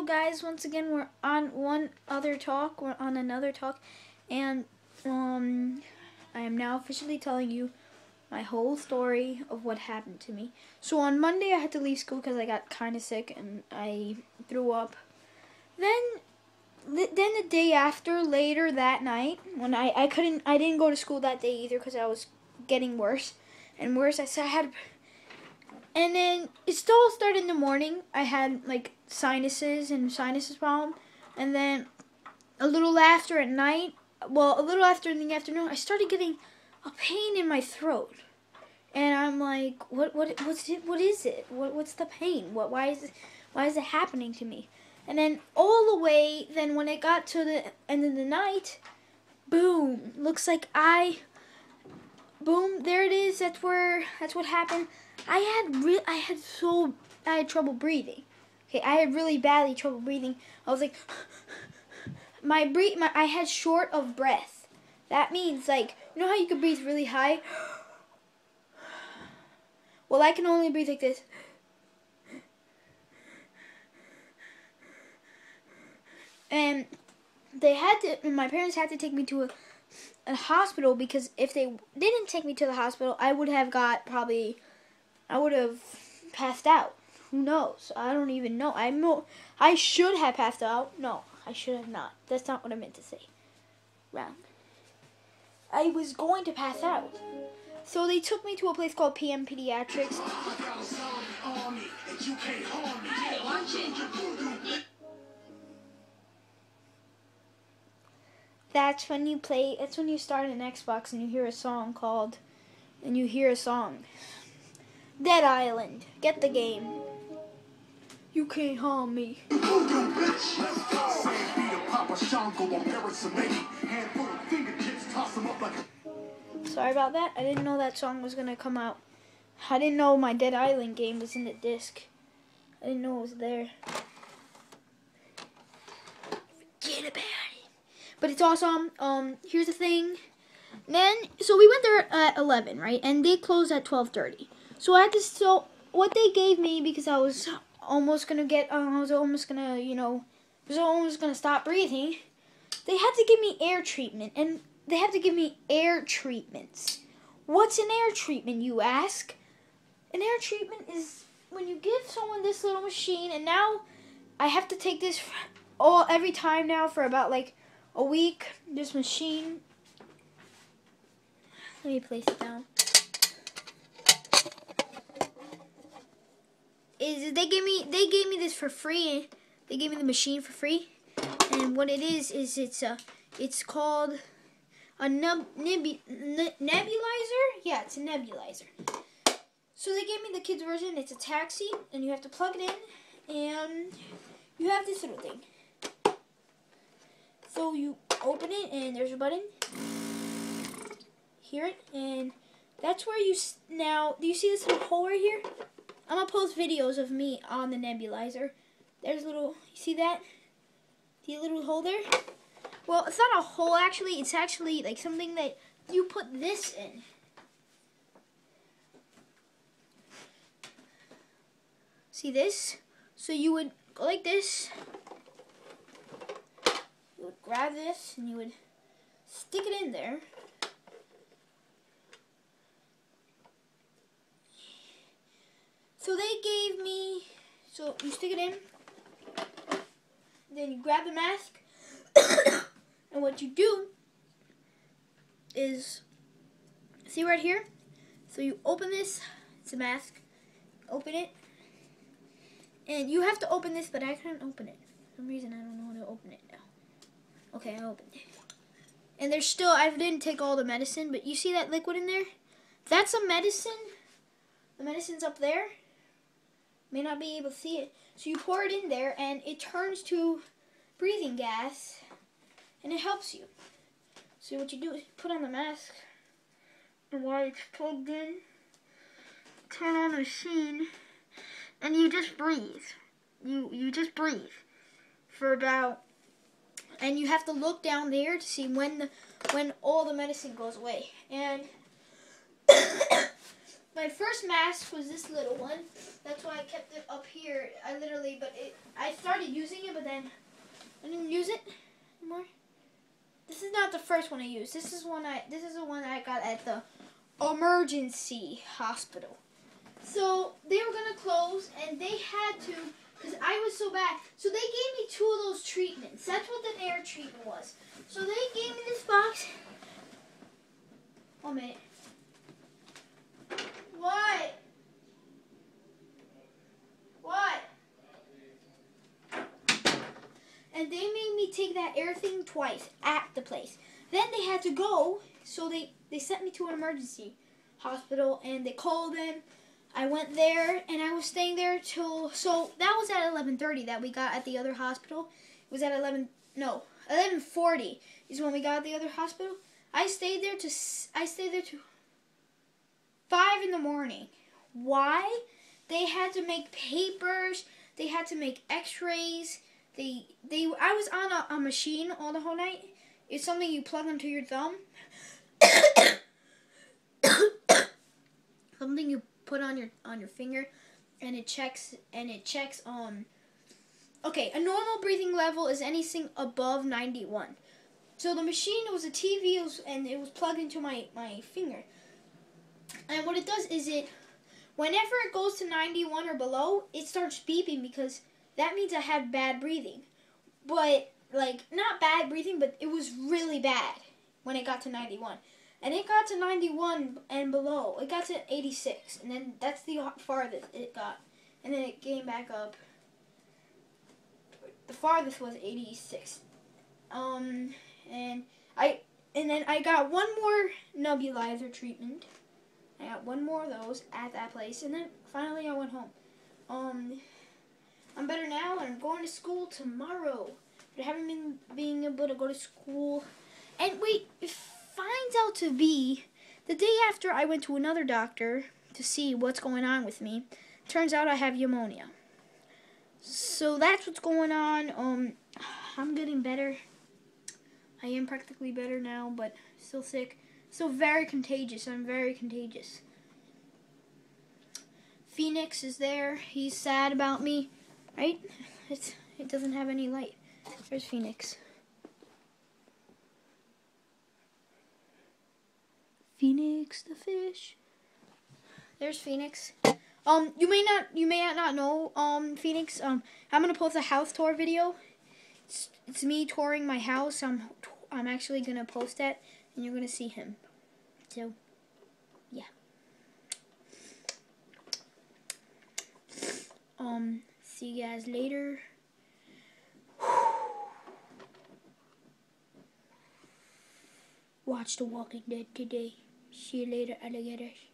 guys, once again we're on another talk, and I am now officially telling you my whole story of what happened to me. So on Monday I had to leave school because I got kind of sick and I threw up. Then the day after, later that night, when I didn't go to school that day either because I was getting worse and worse. And then it still started in the morning. I had like sinuses problem. And then a little after at night, a little after in the afternoon, I started getting a pain in my throat. And I'm like, what is it? What's the pain? Why is it happening to me? And then all the way, then when it got to the end of the night, boom, looks like boom, there it is. That's what happened. I had trouble breathing. Okay, I had really badly trouble breathing. I was like, I had short of breath. That means, like, you know how you can breathe really high? Well, I can only breathe like this. And my parents had to take me to a hospital, because if they didn't take me to the hospital, I would have passed out. Who knows? I don't even know. I should have passed out. No, I should have not. That's not what I meant to say. Wrong. I was going to pass out. So they took me to a place called PM Pediatrics. That's when you start an Xbox and you hear a song Dead Island. Get the game. You can't harm me. Sorry about that. I didn't know that song was gonna come out. I didn't know my Dead Island game was in the disc. I didn't know it was there. Forget about it. But it's awesome. Here's the thing. So we went there at 11, right? And they closed at 12:30. So what they gave me, because I was almost gonna stop breathing, they had to give me air treatment, and they have to give me air treatments. What's an air treatment, you ask? An air treatment is when you give someone this little machine, and now I have to take this every time now for about like a week. This machine. Let me place it down. They gave me this for free. They gave me the machine for free, and what it is it's called a nebulizer. Yeah, it's a nebulizer. So they gave me the kids version. It's a taxi, and you have to plug it in, and you have this little thing. So you open it, and there's a button. Hear it, and that's where do you see this little hole right here? I'm going to post videos of me on the nebulizer. There's a little, you see that? See a little hole there? Well, it's not a hole actually. It's actually like something that you put this in. See this? So you would go like this. You would grab this and you would stick it in there. So they gave me, so you stick it in, then you grab the mask, and what you do is, see right here? So you open this, it's a mask, open it, and you have to open this, but I can't open it. For some reason I don't know how to open it now. Okay, I opened it. And there's still, I didn't take all the medicine, but you see that liquid in there? That's a medicine. The medicine's up there. May not be able to see it. So you pour it in there, and it turns to breathing gas, and it helps you. So what you do is put on the mask, and while it's plugged in, turn on the machine, and you just breathe. You just breathe for about, and you have to look down there to see when all the medicine goes away. And my first mask was this little one. That's why I kept it up here. I started using it, but then I didn't use it anymore. This is not the first one I used. This is the one I got at the emergency hospital. So they were gonna close, and they had to, because I was so bad. So they gave me 2 of those treatments. That's what the air treatment was. So they gave me this box. 1 minute. What? What? And they made me take that air thing twice at the place. Then they had to go, so they sent me to an emergency hospital, and they called them. I went there, and I was staying there till, so that was at 11:30 that we got at the other hospital. It was at 11:40 is when we got at the other hospital. I stayed there to 5 in the morning. Why? They had to make papers. They had to make x-rays. I was on a machine all the whole night. It's something you plug into your thumb. Something you put on your finger, and it checks okay, a normal breathing level is anything above 91. So the machine, it was a TV, and it was plugged into my finger. And what it does is whenever it goes to 91 or below, it starts beeping, because that means I had bad breathing. But, not bad breathing, but it was really bad when it got to 91. And it got to 91 and below. It got to 86. And then that's the farthest it got. And then it came back up. The farthest was 86. And then I got 1 more nebulizer treatment. I got 1 more of those at that place. And then finally I went home. I'm better now, and I'm going to school tomorrow. But I haven't been able to go to school. And wait, it finds out to be the day after I went to another doctor to see what's going on with me. Turns out I have pneumonia. So that's what's going on. I'm getting better. I am practically better now, but still sick. Still very contagious. I'm very contagious. Phoenix is there. He's sad about me. Right? It doesn't have any light. There's Phoenix. Phoenix the fish. There's Phoenix. You may not know Phoenix. I'm gonna post a house tour video. It's me touring my house. I'm actually gonna post that, and you're gonna see him. So, yeah. See you guys later. Watch The Walking Dead today. See you later, alligators.